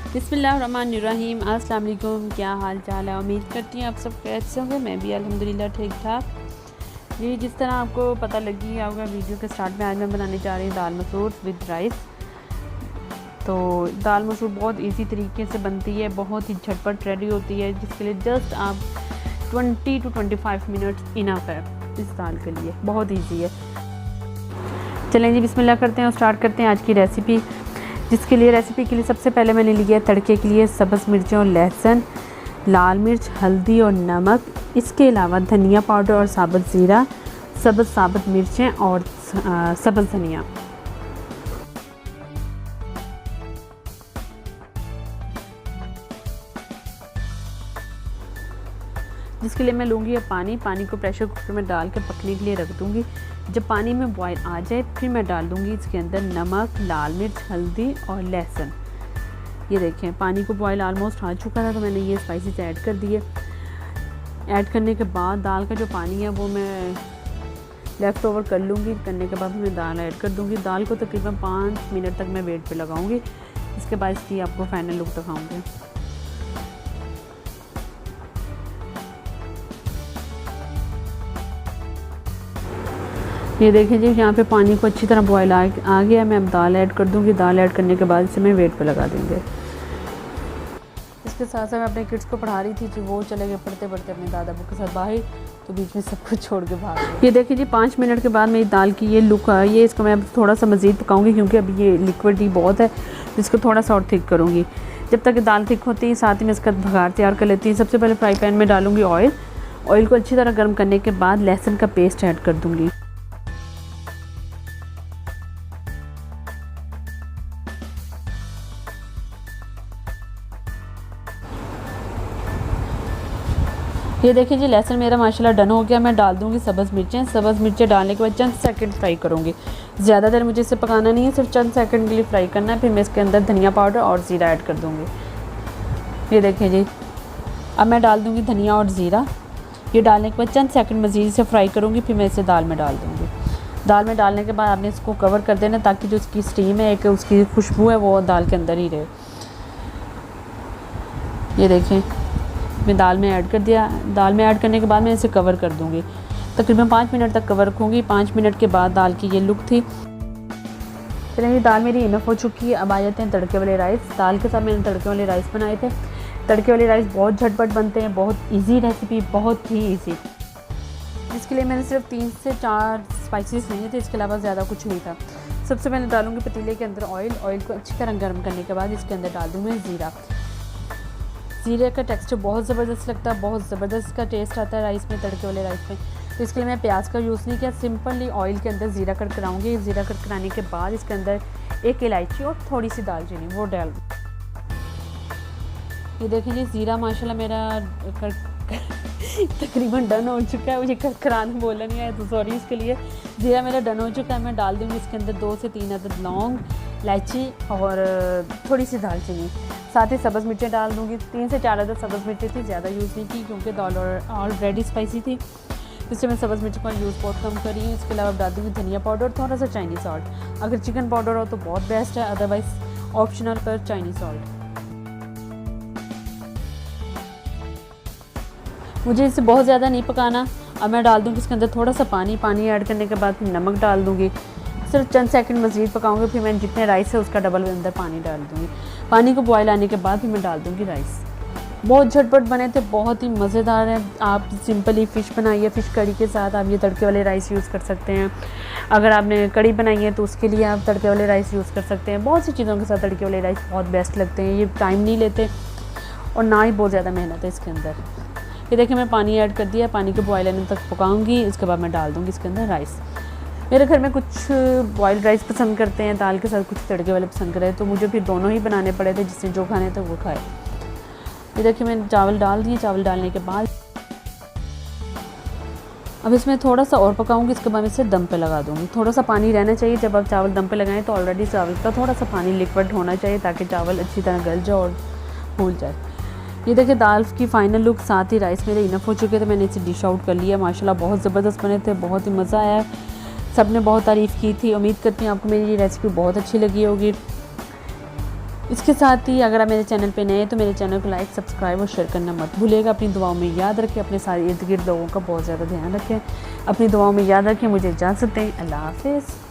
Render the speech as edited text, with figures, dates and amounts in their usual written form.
बिस्मिल्लाहिर्रहमानिर्रहीम। अस्सलाम वालेकुम। क्या हाल चाल है? उम्मीद करती हूँ आप सब कैसे होंगे। मैं भी अल्हम्दुलिल्लाह ठीक ठाक। जी, जिस तरह आपको पता लगी होगा वीडियो के स्टार्ट में, आज मैं बनाने जा रही हूँ दाल मसूर विद राइस। तो दाल मसूर बहुत इजी तरीके से बनती है, बहुत ही झटपट रेडी होती है, जिसके लिए जस्ट आप 20 to 25 मिनट्स इनफ है इस दाल के लिए। बहुत ईजी है। चलें जी, बिस्मिल्लाह करते हैं और स्टार्ट करते हैं आज की रेसिपी। जिसके लिए रेसिपी के लिए सबसे पहले मैंने लिया तड़के के लिए सब्ज़ मिर्चें और लहसुन, लाल मिर्च, हल्दी और नमक। इसके अलावा धनिया पाउडर और साबुत ज़ीरा, सब्ज़ साबुत मिर्चें और सब्ज़ धनिया। जिसके लिए मैं लूँगी अब पानी को प्रेशर कुकर में डाल कर पकने के लिए रख दूँगी। जब पानी में बॉयल आ जाए फिर मैं डाल दूँगी इसके अंदर नमक, लाल मिर्च, हल्दी और लहसुन। ये देखें, पानी को बॉयल ऑलमोस्ट आ चुका था तो मैंने ये स्पाइसेस ऐड कर दिए। ऐड करने के बाद दाल का जो पानी है वो मैं लेफ़्ट ओवर कर लूँगी। करने के बाद मैं दाल ऐड कर दूँगी। दाल को तकरीबन 5 मिनट तक मैं वेट पे लगाऊँगी। इसके बाद इसकी आपको फाइनल लुक दिखाऊँगी। ये देखें जी, यहाँ पे पानी को अच्छी तरह बॉयल आ गया। मैं अब दाल ऐड कर दूँगी। दाल ऐड करने के बाद इसे मैं वेट पे लगा देंगे। इसके साथ साथ मैं अपने किड्स को पढ़ा रही थी कि वो चले गए पढ़ते पढ़ते अपने दादा अबू के साथ बाहर, तो बीच में सब कुछ छोड़ के भाग गए। ये देखिए जी, 5 मिनट के बाद मेरी दाल की ये लुक आई है। इसको मैं अब थोड़ा सा मज़ीद पकाऊँगी क्योंकि अभी ये लिक्विड ही बहुत है, इसको थोड़ा सा और थिक करूँगी। जब तक दाल थिक होती है साथ ही मैं इसका भगार तैयार कर लेती हूँ। सबसे पहले फ्राई पैन में डालूँगी ऑयल को अच्छी तरह गर्म करने के बाद लहसुन का पेस्ट ऐड कर दूँगी। ये देखिए जी, लहसुन मेरा माशाल्लाह डन हो गया। मैं डाल दूँगी सब्ज़ मिर्चें। सब्ज़ मिर्चें डालने के बाद चंद सेकंड फ्राई करूँगी। ज़्यादा देर मुझे इसे पकाना नहीं है, सिर्फ चंद सेकंड के लिए फ्राई करना है। फिर मैं इसके अंदर धनिया पाउडर और ज़ीरा ऐड कर दूँगी। ये देखें जी, अब मैं डाल दूँगी धनिया और ज़ीरा। ये डालने के बाद चंद सेकंड मज़ीद इसे फ्राई करूँगी। फिर मैं इसे दाल में डाल दूँगी। दाल में डालने के बाद आपने इसको कवर कर देना ताकि जो उसकी स्टीम है, एक उसकी खुशबू है, वो दाल के अंदर ही रहे। ये देखें, मैं दाल में ऐड कर दिया। दाल में ऐड करने के बाद मैं इसे कवर कर दूँगी। तकरीबन 5 मिनट तक कवर रखूँगी। 5 मिनट के बाद दाल की ये लुक थी। चलिए, दाल मेरी इनफ हो चुकी है। अब आ जाते हैं तड़के वाले राइस। दाल के साथ मैंने तड़के वाले राइस बनाए थे। तड़के वाले राइस बहुत झटपट बनते हैं, बहुत ईजी रेसिपी, बहुत ही ईजी। इसके लिए मैंने सिर्फ 3 से 4 स्पाइसेस लिए थे, इसके अलावा ज़्यादा कुछ नहीं था। सबसे पहले डालूँगी पतीले के अंदर ऑयल को अच्छी तरह गर्म करने के बाद इसके अंदर डाल दूँगी ज़ीरा। ज़ीरे का टेक्सचर बहुत ज़बरदस्त लगता है, बहुत ज़बरदस्त का टेस्ट आता है राइस में, तड़के वाले राइस में। तो इसके लिए मैं प्याज का यूज़ नहीं किया, सिंपली ऑयल के अंदर ज़ीरा कट कराऊँगी। ज़ीरा कट कराने के बाद इसके अंदर 1 इलायची और थोड़ी सी दालचीनी वो डाल। ये देखिए जी, ज़ीरा माशाल्लाह मेरा तकरीबन डन हो चुका है। मुझे कराने बोला नहीं आया तो सॉरी इसके लिए। ज़ीरा मेरा डन हो चुका है। मैं डाल दूँगी इसके अंदर 2 से 3 अदद लौंग, इलायची और थोड़ी सी दालचीनी। साथ ही सब्ज़ मिर्चें डाल दूँगी। 3 से 4 अदद सब्ज़ मिर्चें थी, ज़्यादा यूज़ नहीं की क्योंकि दाल ऑलरेडी स्पाइसी थी, इसलिए मैं सब्ज़ मिर्चों का यूज़ बहुत कम कर रही हूँ। इसके अलावा डाल दूँगी धनिया पाउडर, थोड़ा सा चाइनीज़ सॉल्ट। अगर चिकन पाउडर हो तो बहुत बेस्ट है, अदरवाइज़ ऑप्शनल पर चाइनीज़ सॉल्ट। मुझे इसे बहुत ज़्यादा नहीं पकाना। अब मैं डाल दूँगी इसके अंदर थोड़ा सा पानी ऐड करने के बाद फिर नमक डाल दूँगी। सिर्फ चंद सेकंड मज़ीद पकाऊंगी। फिर मैं जितने राइस है उसका डबल अंदर पानी डाल दूँगी। पानी को बॉयल आने के बाद फिर मैं डाल दूँगी राइस। बहुत झटपट बने थे, बहुत ही मज़ेदार है। आप सिंपली फ़िश बनाइए, फ़िश कड़ी के साथ आप ये तड़के वाले राइस यूज़ कर सकते हैं। अगर आपने कड़ी बनाई है तो उसके लिए आप तड़के वाले राइस यूज़ कर सकते हैं। बहुत सी चीज़ों के साथ तड़के वाले राइस बहुत बेस्ट लगते हैं। ये टाइम नहीं लेते और ना ही बहुत ज़्यादा मेहनत है इसके अंदर। ये देखिए, मैं पानी ऐड कर दिया। पानी को बॉयल आने तक पकाऊंगी। इसके बाद मैं डाल दूँगी इसके अंदर राइस। मेरे घर में कुछ बॉइल्ड राइस पसंद करते हैं दाल के साथ, कुछ तड़के वाले पसंद कर रहे हैं, तो मुझे फिर दोनों ही बनाने पड़े थे। जिसने जो खाने थे वो खाए। ये देखिए, मैंने चावल डाल दिए। चावल डालने के बाद अब इसमें थोड़ा सा और पकाऊंगी। इसके बाद इसे दम पे लगा दूँगी। थोड़ा सा पानी रहना चाहिए। जब आप चावल दम पे लगाएं तो ऑलरेडी चावल का थोड़ा सा पानी लिक्विड होना चाहिए ताकि चावल अच्छी तरह गल जाए और फूल जाए। ये देखिए, दाल की फ़ाइनल लुक, साथ ही राइस मेरे इनफ हो चुके थे। मैंने इसे डिश आउट कर लिया। माशाल्लाह बहुत ज़बरदस्त बने थे, बहुत ही मज़ा आया। सब ने बहुत तारीफ़ की थी। उम्मीद करती हूँ आपको मेरी रेसिपी बहुत अच्छी लगी होगी। इसके साथ ही अगर आप मेरे चैनल पे नए हैं तो मेरे चैनल को लाइक, सब्सक्राइब और शेयर करना मत भूलिएगा। अपनी दुआओं में याद रखें, अपने सारे इर्द गिर्द लोगों का बहुत ज़्यादा ध्यान रखें। अपनी दुआओं में याद रखें। मुझे इजाज़त दें। अल्लाह हाफ़िज़।